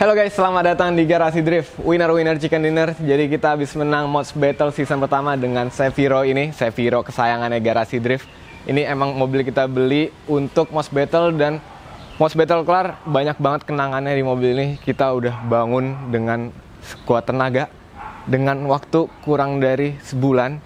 Halo guys, selamat datang di Garasi Drift. Winner chicken dinner. Jadi kita habis menang Most Battle season pertama dengan Seviro ini. Seviro kesayangannya Garasi Drift. Ini emang mobil kita beli untuk Most Battle, dan Most Battle kelar, banyak banget kenangannya di mobil ini. Kita udah bangun dengan sekuat tenaga, dengan waktu kurang dari sebulan.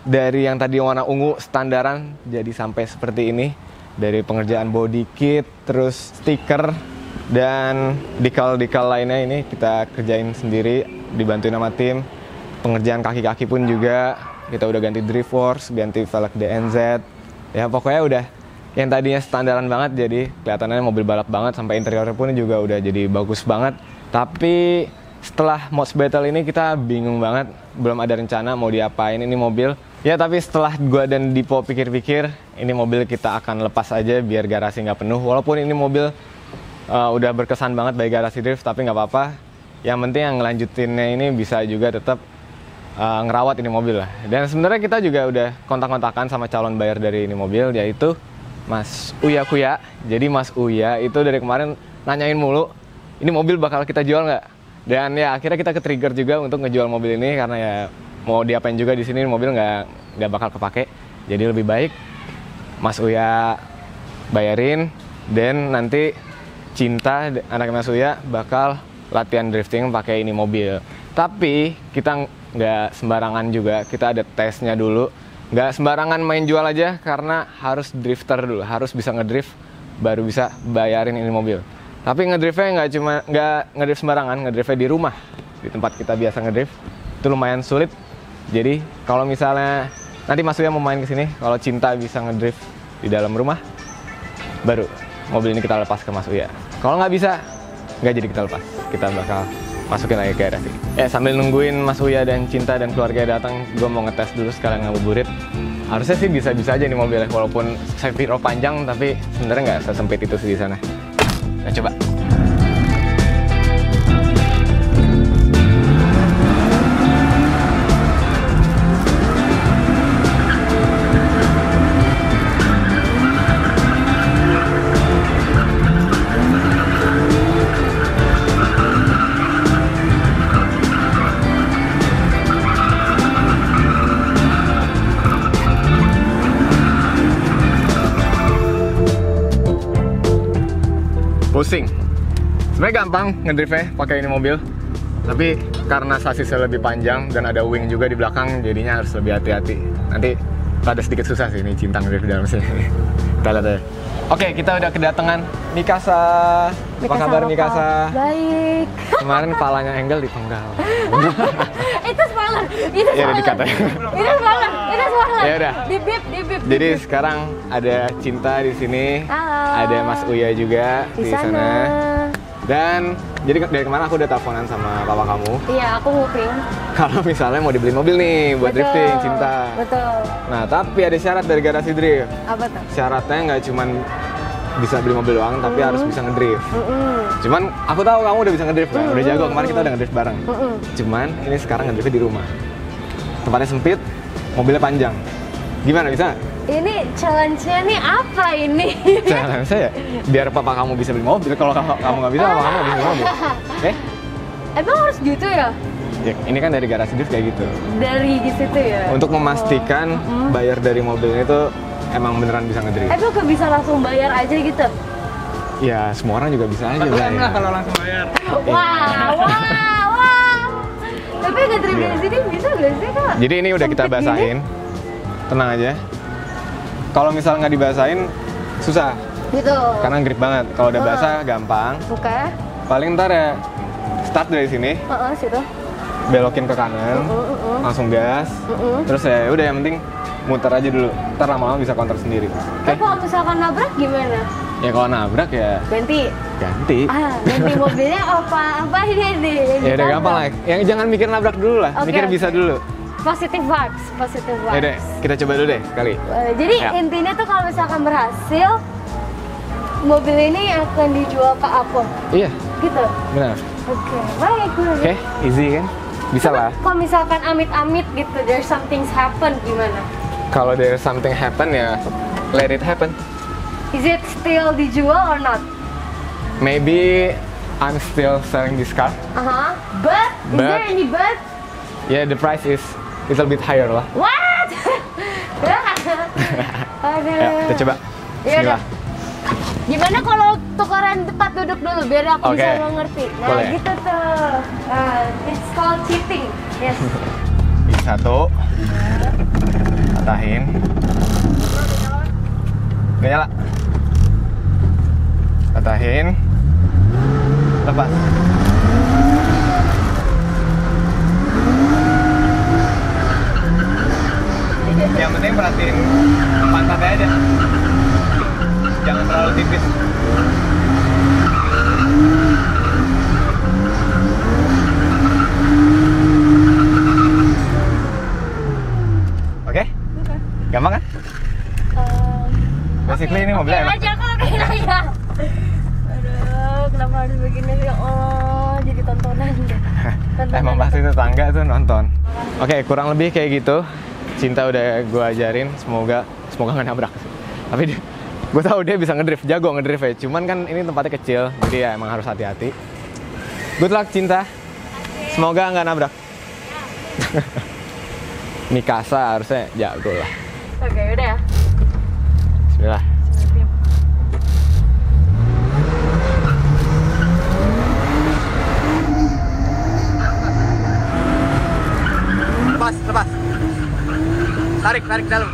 Dari yang tadi warna ungu standaran jadi sampai seperti ini. Dari pengerjaan body kit, terus stiker, dan decal lainnya ini kita kerjain sendiri, dibantuin sama tim. Pengerjaan kaki-kaki pun juga kita udah ganti drift force, ganti velg DNZ. Ya pokoknya udah yang tadinya standaran banget jadi kelihatannya mobil balap banget, sampai interiornya pun juga udah jadi bagus banget. Tapi setelah Most Battle ini kita bingung banget, belum ada rencana mau diapain ini mobil. Ya tapi setelah gua dan Dipo pikir-pikir, ini mobil kita akan lepas aja biar garasi nggak penuh. Walaupun ini mobil udah berkesan banget bagi Garasi Drift, tapi nggak apa-apa. Yang penting yang ngelanjutinnya ini bisa juga tetap ngerawat ini mobil lah. Dan sebenarnya kita juga udah kontak-kontakan sama calon buyer dari ini mobil, yaitu Mas Uya Kuya. Jadi Mas Uya itu dari kemarin nanyain mulu, ini mobil bakal kita jual nggak? Dan ya akhirnya kita ke-trigger juga untuk ngejual mobil ini, karena ya mau diapain juga di sini mobil nggak bakal kepake. Jadi lebih baik Mas Uya bayarin, dan nanti Cinta, anak Mas Uya, bakal latihan drifting pakai ini mobil. Tapi kita nggak sembarangan juga, kita ada tesnya dulu. Nggak sembarangan main jual aja, karena harus drifter dulu, harus bisa ngedrift baru bisa bayarin ini mobil. Tapi ngedriftnya nggak ngedrift sembarangan, ngedriftnya di rumah, di tempat kita biasa ngedrift. Itu lumayan sulit. Jadi kalau misalnya nanti Mas Uya mau main ke sini, kalau Cinta bisa ngedrift di dalam rumah, baru mobil ini kita lepas ke Mas Uya. Kalau nggak bisa, nggak jadi kita lepas. Kita bakal masukin lagi ke garasi. Sambil nungguin Mas Uya dan Cinta dan keluarga datang, gue mau ngetes dulu sekalian ngabuburit. Harusnya sih bisa-bisa aja nih mobilnya, walaupun Seviro panjang, tapi sebenarnya nggak sesempit itu sih di sana. Nah, coba. Pusing. Sebenarnya gampang ngedriftnya pakai ini mobil, tapi karena sasisnya lebih panjang dan ada wing juga di belakang, jadinya harus lebih hati-hati. Nanti ada sedikit susah sih ini Cinta ngedrift di dalam sini. Kita lihat ya. Oke, kita udah kedatangan Mikasa. Apa kabar Mikasa? Baik. Kemarin kepalanya Engel dipenggal. Itu spoiler. Itu Ya udah spoiler. dikata. Itu spoiler. Itu spoiler. Ya udah. Di bip. Jadi sekarang ada Cinta di sini. Halo. Ada Mas Uya juga di sana. Dan jadi dari kemarin aku udah teleponan sama papa kamu. Iya, aku nguping. Kalau misalnya mau dibeliin mobil nih buat Betul. drifting, Cinta. Betul. Nah, tapi ada syarat dari Garasi Drift. Apa tuh? Syaratnya nggak cuman bisa beli mobil doang, tapi harus bisa ngedrift. Mm-mm. Cuman aku tahu kamu udah bisa ngedrift kan, udah jago. Kemarin kita udah ngedrift bareng. Mm-mm. Cuman ini sekarang ngedriftnya di rumah. Tempatnya sempit, mobilnya panjang. Gimana bisa? Ini challenge-nya nih apa ini? Challenge saya biar papa kamu bisa beli mobil. Kalau kamu nggak bisa, papa kamu nggak bisa beli mobil. Emang harus gitu ya? Ya, ini kan dari Garasi Drift kayak gitu. Dari situ ya? Untuk memastikan bayar dari mobilnya itu emang beneran bisa ngedrift. Emang gak bisa langsung bayar aja gitu? Ya, semua orang juga bisa aja bayar. lah kalau langsung bayar. Wah. Tapi ngedrift dari sini bisa gak sih, Kak? Jadi ini udah kita Sempit basahin. Tenang aja. Kalau misalnya nggak dibasahin, susah. Gitu. Karena grip banget. Kalau udah basah, gampang. Oke. Paling ntar ya, start dari sini, Situ. belokin ke kanan, langsung gas. Terus ya udah, yang penting muter aja dulu. Ntar lama-lama bisa counter sendiri. Oke? Kalau misalkan nabrak gimana? Ya kalau nabrak ya Ganti. ganti. Ganti mobilnya apa ini nih? Ya udah gampang lah. Yang jangan mikir nabrak dulu lah, Oke, mikir oke. bisa dulu. Positive vibes. Ya udah, kita coba dulu deh kali. Jadi Ya. intinya tuh kalau misalkan berhasil, mobil ini akan dijual ke aku, Iya, gitu. benar. Oke, baik. Oke, easy kan? Bisa lah. Kalau misalkan amit-amit gitu, there's something happen, gimana? Kalau there's something happen ya, let it happen. Is it still dijual or not? Maybe I'm still selling this car. But is there any but? Yeah, the price is little bit higher lah. What? Aduh. Ya, kita coba. Iya Bismillah. Gimana kalau tukeran tempat duduk dulu biar aku Oke. bisa mengerti. Nah, Boleh. gitu tuh. It's called cheating. Yes. Ini satu. Patahin. Gak nyala. Patahin. Lepas. Yang penting perhatiin pantatnya aja. Jangan terlalu tipis. Oke? Gampang kan? Basically ini mobilnya enak. Aja kok kayaknya. Aduh, kenapa harus begini sih? Oh, jadi tontonan deh. Emang pasti tetangga tuh nonton. Oke, kurang lebih kayak gitu. Cinta udah gue ajarin, semoga nggak nabrak. Tapi gue tahu dia bisa ngedrift, jago ngedrift ya. Cuman kan ini tempatnya kecil, jadi ya emang harus hati-hati. Good luck Cinta, semoga nggak nabrak. Mikasa harusnya jago lah. Oke, udah ya. Bismillah. Lepas. Tarik dalam.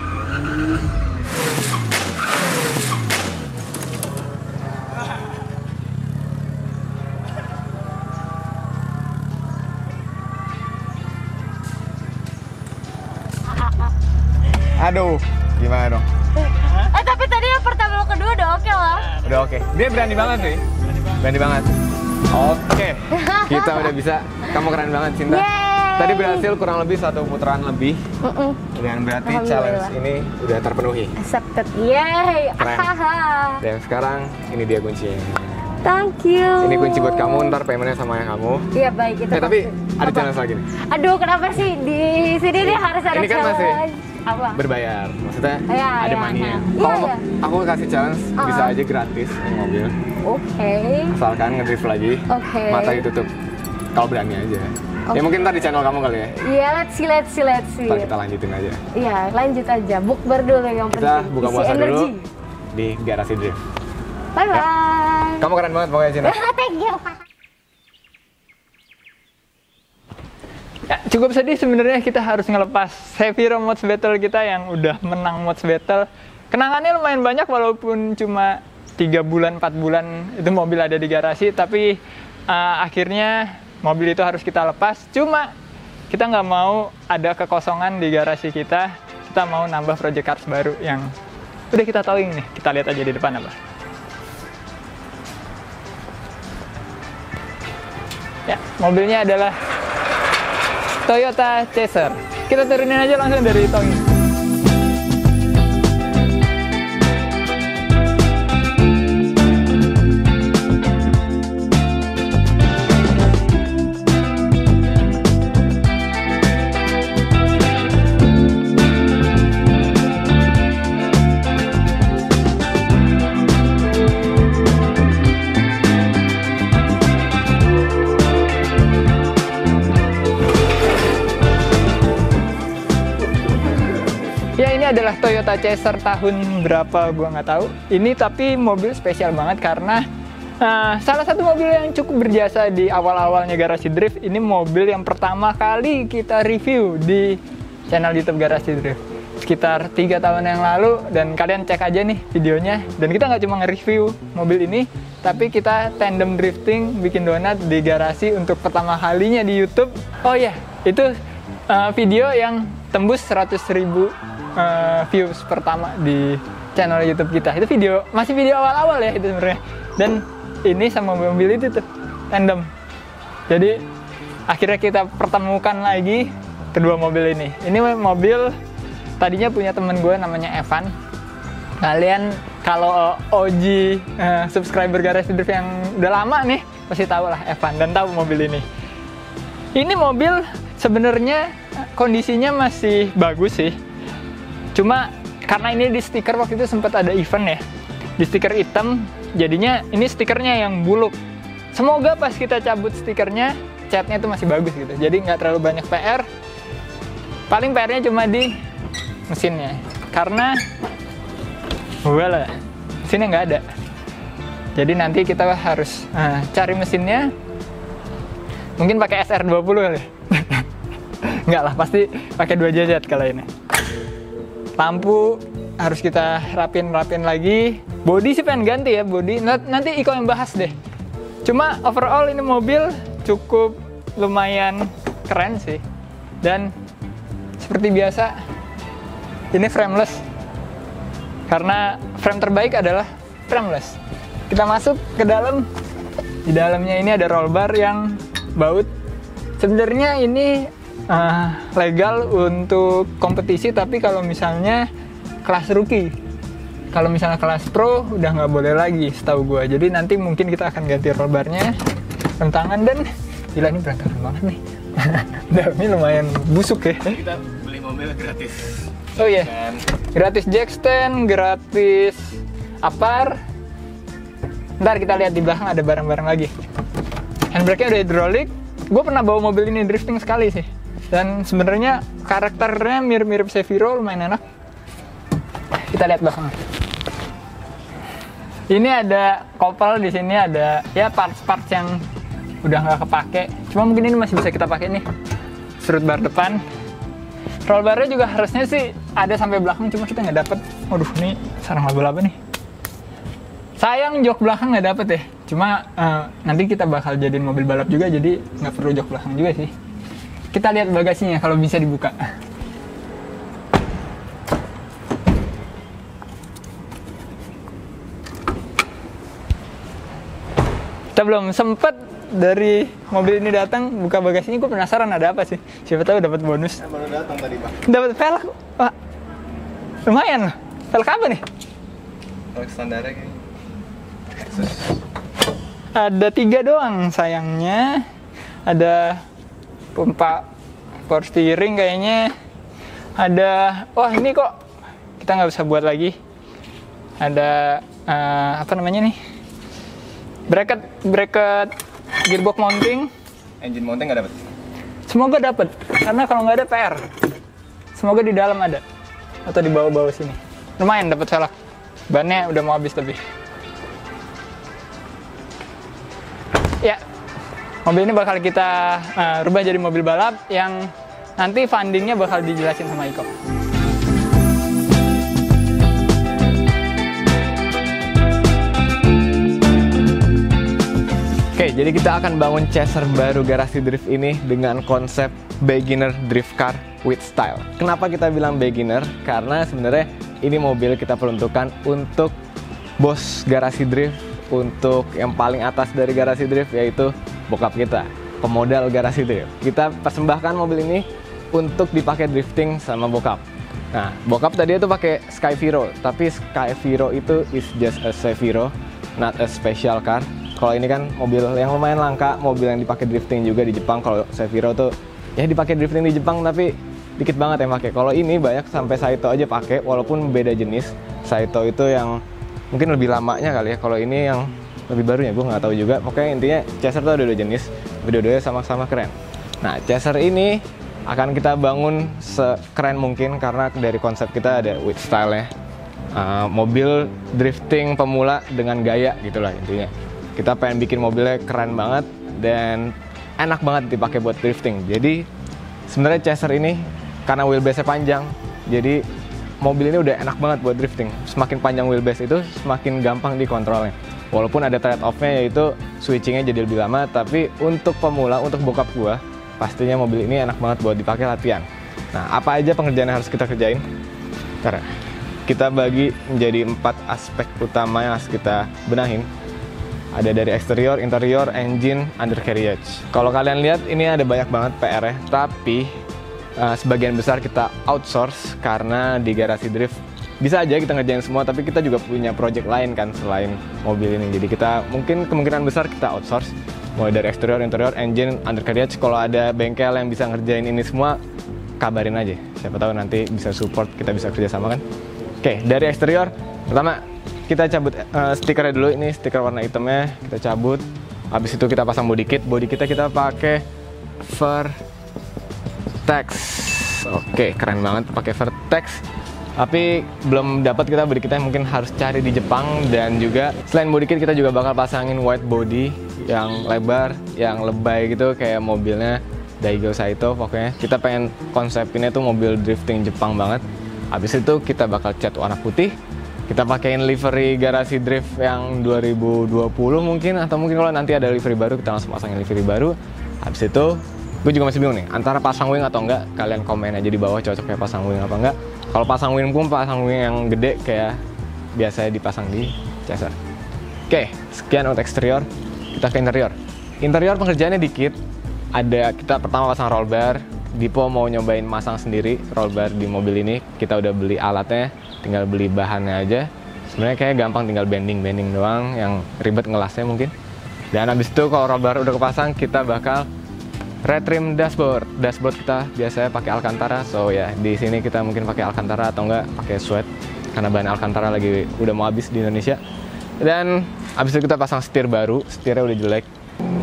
Aduh, gimana dong? Tapi tadi yang pertama kedua udah oke lah. Udah oke. Dia berani banget sih. Berani banget. Oke. Kita udah bisa. Kamu keren banget Cinta. Yeay. Tadi berhasil kurang lebih 1 putaran lebih. Dan berarti challenge ini udah terpenuhi. Accepted. Yay. Keren. Dan sekarang ini dia kuncinya. Thank you. Ini kunci buat kamu, ntar paymentnya sama yang kamu. Iya baik itu. Tapi ada Apa? challenge lagi nih. Aduh, kenapa sih di sini nih harus ada Ini kan masih challenge? Apa? Berbayar, maksudnya Iya, ada iya, money-nya. iya. Kalau Iya. aku kasih challenge, bisa aja gratis naik mobil. Oke. Asalkan ngedrift lagi, Oke. mata ditutup. Kalau berani aja. Ya mungkin ntar di channel kamu kali ya. Iya, let's see. Ntar kita lanjutin aja. Iya, lanjut aja. Bukber dulu yang Kita penting. buka Isi puasa energi. dulu di Garasi Drift. Bye-bye. Kamu keren banget pokoknya Cina. Thank you. Ya, cukup sedih sebenarnya kita harus ngelepas Seviro Mods Battle kita yang udah menang Mods Battle. Kenangannya lumayan banyak walaupun cuma 3 bulan, 4 bulan itu mobil ada di garasi, tapi akhirnya mobil itu harus kita lepas. Cuma kita nggak mau ada kekosongan di garasi kita mau nambah project cars baru yang udah kita towing nih. Kita lihat aja di depan apa. Ya, mobilnya adalah Toyota Chaser. Kita turunin aja langsung dari towing. Ya, ini adalah Toyota Chaser tahun berapa gua nggak tahu. Ini tapi mobil spesial banget karena salah satu mobil yang cukup berjasa di awal-awalnya Garasi Drift. Ini mobil yang pertama kali kita review di channel YouTube Garasi Drift sekitar 3 tahun yang lalu, dan kalian cek aja nih videonya. Dan kita nggak cuma nge-review mobil ini, tapi kita tandem drifting bikin donat di garasi untuk pertama kalinya di YouTube. Oh ya, itu video yang tembus 100.000 views pertama di channel YouTube kita. Itu masih video awal-awal ya itu sebenarnya. Dan ini sama mobil itu tuh tandem. Jadi akhirnya kita pertemukan lagi kedua mobil ini. Ini mobil tadinya punya temen gue namanya Evan. Kalian kalau OG subscriber Garasi Drift yang udah lama nih pasti tahu lah Evan dan tahu mobil ini. Ini mobil sebenarnya kondisinya masih bagus sih. Cuma karena ini di stiker waktu itu sempat ada event ya, di stiker hitam, jadinya ini stikernya yang buluk. semoga pas kita cabut stikernya, catnya itu masih bagus gitu. Jadi nggak terlalu banyak PR. Paling PR-nya cuma di mesinnya. Karena, wala, mesinnya nggak ada. Jadi nanti kita harus cari mesinnya. Mungkin pakai SR20 kali. Nggak lah, pasti pakai 2 jajat kalau ini. Lampu harus kita rapin lagi. Body sih pengen ganti ya, body. Nanti Iko yang bahas deh. Cuma overall ini mobil cukup lumayan keren sih. Dan seperti biasa, ini frameless. Karena frame terbaik adalah frameless. Kita masuk ke dalam. Di dalamnya ini ada roll bar yang baut. Sebenarnya ini legal untuk kompetisi, tapi kalau misalnya kelas rookie, kalau misalnya kelas pro udah nggak boleh lagi setahu gue. Jadi nanti mungkin kita akan ganti roll barnya, rem tangan, dan gila ini berantakan banget nih. Dalamnya lumayan busuk ya. Kita beli mobil gratis. Oh iya, gratis jack stand, gratis apar. Ntar kita lihat di belakang ada barang-barang lagi. Handbrake-nya udah hidrolik. Gue pernah bawa mobil ini drifting sekali sih. Dan sebenarnya karakternya mirip-mirip Seviro, lumayan enak. Kita lihat belakang. Ini ada kopel, di sini ada ya parts-parts yang udah nggak kepake. Cuma mungkin ini masih bisa kita pakai nih. Strut bar depan. Roll barnya juga harusnya sih ada sampai belakang, cuma kita nggak dapet. Waduh, ini sarang laba-laba nih. Sayang jok belakang nggak dapet ya. Cuma nanti kita bakal jadiin mobil balap juga, jadi nggak perlu jok belakang juga sih. Kita lihat bagasinya kalau bisa dibuka. Kita belum sempet dari mobil ini datang buka bagasinya. Gue penasaran ada apa sih. Siapa tahu dapat bonus. Baru datang tadi, Pak. Dapat velg. Wah, lumayan loh. Velg apa nih? Velg standarnya kayaknya. Ada 3 doang sayangnya. Ada pompa power steering kayaknya. Ada, wah ini kok kita nggak bisa buat lagi. Ada apa namanya nih? Bracket gearbox mounting. Engine mounting nggak dapet? Semoga dapet, karena kalau nggak ada PR. Semoga di dalam ada atau di bawah-bawah sini. Lumayan dapet velg. Bannya udah mau habis tapi. Ya, mobil ini bakal kita rubah jadi mobil balap yang nanti fundingnya bakal dijelasin sama Iko. Oke, jadi kita akan bangun chaser baru Garasi Drift ini dengan konsep beginner drift car with style. Kenapa kita bilang beginner? Karena sebenarnya ini mobil kita peruntukkan untuk bos Garasi Drift, untuk yang paling atas dari Garasi Drift, yaitu bokap kita, pemodal Garasi Drift. Kita persembahkan mobil ini untuk dipakai drifting sama bokap. Nah, bokap tadi itu pakai Skyviro, tapi Skyviro itu is just a Seviro, not a special car. Kalau ini kan mobil yang lumayan langka, mobil yang dipakai drifting juga di Jepang. Kalau Seviro tuh ya dipakai drifting di Jepang, tapi dikit banget yang pakai. Kalau ini banyak sampai Saito aja pakai, walaupun beda jenis. Saito itu yang mungkin lebih lamanya kali ya, kalau ini yang lebih baru ya, gue nggak tahu juga. Pokoknya intinya chaser tuh ada 2 jenis, dua-duanya sama-sama keren. Nah, chaser ini akan kita bangun sekeren mungkin karena dari konsep kita ada with style-nya. Mobil drifting pemula dengan gaya gitulah intinya. Kita pengen bikin mobilnya keren banget dan enak banget dipakai buat drifting. Jadi sebenarnya chaser ini karena wheelbase-nya panjang, jadi mobil ini udah enak banget buat drifting. Semakin panjang wheelbase itu, semakin gampang dikontrolnya. Walaupun ada trade-off-nya, yaitu switchingnya jadi lebih lama, tapi untuk pemula, untuk bokap gua, pastinya mobil ini enak banget buat dipakai latihan. Nah, apa aja pengerjaan yang harus kita kerjain? Karena kita bagi menjadi 4 aspek utama yang harus kita benahin. Ada dari eksterior, interior, engine, undercarriage. Kalau kalian lihat, ini ada banyak banget PR-nya, tapi sebagian besar kita outsource karena di Garasi Drift bisa aja kita ngerjain semua, tapi kita juga punya project lain kan selain mobil ini. Jadi kita mungkin kemungkinan besar kita outsource mulai dari eksterior, interior, engine, undercarriage. Kalau ada bengkel yang bisa ngerjain ini semua, kabarin aja. Siapa tahu nanti bisa support, kita bisa kerja sama kan. Oke, dari eksterior pertama kita cabut stikernya dulu. Ini stiker warna hitamnya kita cabut. Habis itu kita pasang body kit. Body kitnya kita pakai Vertex. Oke, keren banget pakai Vertex. Tapi belum dapat kita body kitnya, mungkin harus cari di Jepang. Dan juga selain body kit kita juga bakal pasangin white body yang lebar, yang lebay gitu kayak mobilnya Daigo Saito. Pokoknya kita pengen konsepinnya tuh mobil drifting Jepang banget. Habis itu kita bakal cat warna putih. Kita pakein livery Garasi Drift yang 2020 mungkin, atau mungkin kalau nanti ada livery baru kita langsung pasangin livery baru. Habis itu gue juga masih bingung nih antara pasang wing atau enggak. Kalian komen aja di bawah cocoknya pasang wing apa enggak. Kalau pasang wing pun pasang wing yang gede kayak biasanya dipasang di Chaser. Oke, sekian untuk eksterior. Kita ke interior. Interior pengerjaannya dikit. Kita pertama pasang roll bar. Dipo mau nyobain masang sendiri roll bar di mobil ini. Kita udah beli alatnya, tinggal beli bahannya aja. Sebenarnya kayak gampang, tinggal bending doang. Yang ribet ngelasnya mungkin. Dan habis itu kalau roll bar udah kepasang, kita bakal retrim dashboard. Dashboard kita biasanya pakai Alcantara, so ya di sini kita mungkin pakai Alcantara atau enggak pakai Sweat karena bahan Alcantara lagi udah mau habis di Indonesia. Dan habis itu kita pasang setir baru, setirnya udah jelek.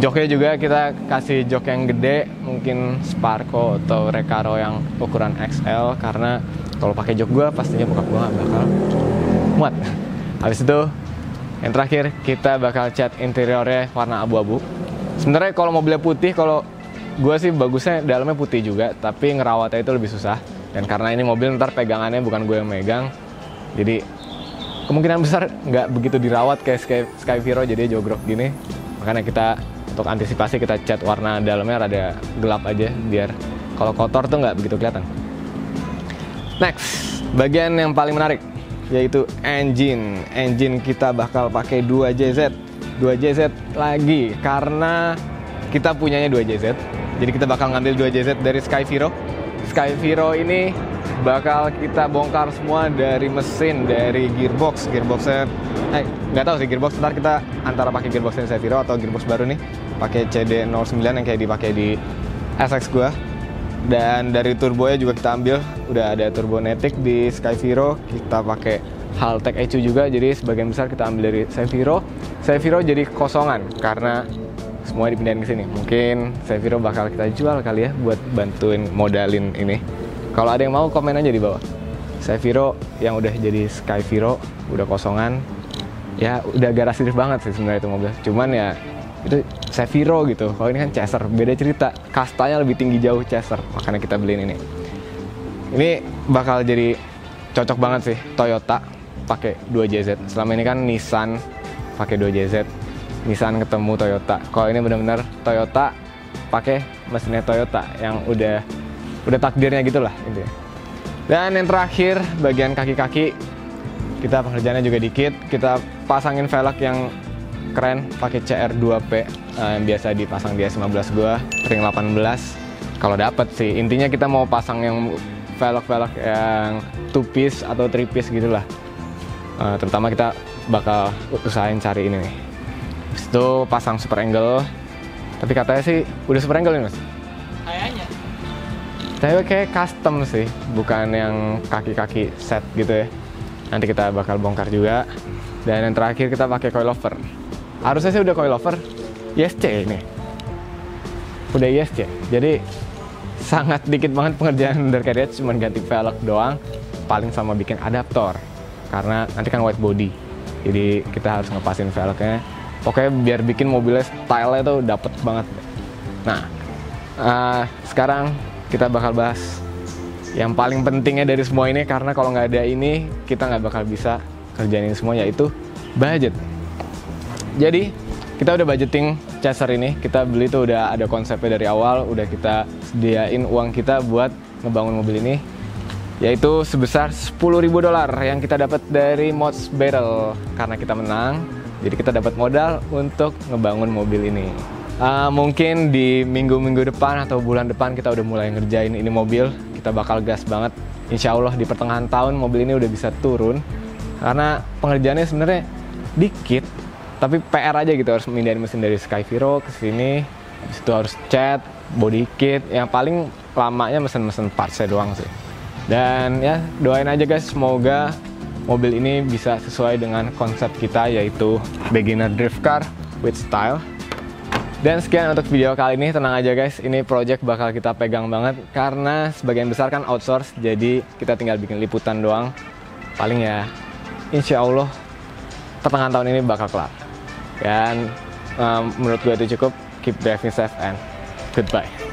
Joknya juga kita kasih jok yang gede, mungkin Sparco atau Recaro yang ukuran XL karena kalau pakai jok gua pastinya bokap gua nggak bakal muat. Habis itu yang terakhir kita bakal cat interiornya warna abu-abu. Sebenarnya kalau mobilnya putih, kalau gue sih bagusnya dalamnya putih juga, tapi ngerawatnya itu lebih susah. Dan karena ini mobil ntar pegangannya bukan gue yang megang, jadi kemungkinan besar nggak begitu dirawat kayak Skyviro, jadi jogrok gini. Makanya kita untuk antisipasi kita cat warna dalamnya rada gelap aja biar kalau kotor tuh nggak begitu kelihatan. Next, bagian yang paling menarik yaitu engine. Engine kita bakal pakai 2JZ lagi karena kita punyanya 2JZ. Jadi kita bakal ngambil 2JZ dari Skyviro. Skyviro ini bakal kita bongkar semua dari mesin, dari gearboxnya. Nggak tahu sih gearbox, ntar kita antara pakai gearboxnya Skyviro atau gearbox baru nih, pakai CD09 yang kayak dipakai di SX gua. Dan dari turbonya juga kita ambil, udah ada Turbonetic di Skyviro. Kita pakai Haltech ECU juga, jadi sebagian besar kita ambil dari Skyviro. Skyviro jadi kosongan karena semua dipindahin ke sini. Mungkin Skyviro bakal kita jual kali ya buat bantuin modalin ini. Kalau ada yang mau komen aja di bawah. Skyviro yang udah jadi Skyviro udah kosongan. Ya udah garasi drift banget sih sebenarnya itu mobil. Cuman ya itu Skyviro gitu. Kalau ini kan Chaser, beda cerita. Kastanya lebih tinggi jauh Chaser, makanya kita beliin ini. Ini bakal jadi cocok banget sih Toyota pakai 2JZ. Selama ini kan Nissan pakai 2JZ. Nissan ketemu Toyota. Kalau ini benar-benar Toyota pakai mesinnya Toyota yang udah takdirnya gitulah intinya. Dan yang terakhir bagian kaki-kaki kita pengerjaannya juga dikit. Kita pasangin velg yang keren pakai CR2P yang biasa dipasang di S15 gua, ring 18 kalau dapat sih. Intinya kita mau pasang yang velg yang 2 piece atau 3 piece gitulah. Terutama kita bakal usahain cari ini nih. Habis itu pasang super angle. Tapi katanya sih udah super angle nih mas. Kayaknya. Tapi kayak custom sih, bukan yang kaki-kaki set gitu ya. Nanti kita bakal bongkar juga. Dan yang terakhir kita pakai coilover. Harusnya sih udah coilover ISC ini. Udah ISC. Jadi sangat dikit banget pengerjaan undercarriage, cuma ganti velg doang. Paling sama bikin adaptor. Karena nanti kan white body. Jadi kita harus ngepasin velgnya. Pokoknya biar bikin mobilnya style-nya tuh dapet banget. Nah, sekarang kita bakal bahas yang paling pentingnya dari semua ini, karena kalau nggak ada ini kita nggak bakal bisa kerjain ini semua, yaitu budget. Jadi kita udah budgeting Chaser ini, kita beli tuh udah ada konsepnya dari awal, udah kita sediain uang kita buat ngebangun mobil ini, yaitu sebesar $10.000 yang kita dapat dari Mods Battle. Karena kita menang, jadi kita dapat modal untuk ngebangun mobil ini. Mungkin di minggu-minggu depan atau bulan depan kita udah mulai ngerjain ini mobil. Kita bakal gas banget. Insya Allah di pertengahan tahun mobil ini udah bisa turun. Karena pengerjaannya sebenarnya dikit, tapi PR aja gitu, harus mindahin mesin dari Skyviro ke sini. Habis itu harus cat, body kit. Yang paling lamanya mesin-mesin partsnya doang sih. Dan ya doain aja guys, semoga mobil ini bisa sesuai dengan konsep kita, yaitu beginner drift car with style. Dan sekian untuk video kali ini. Tenang aja guys, ini project bakal kita pegang banget karena sebagian besar kan outsource, jadi kita tinggal bikin liputan doang. Paling ya insya Allah pertengahan tahun ini bakal kelar. Dan menurut gue itu cukup. Keep driving safe and goodbye.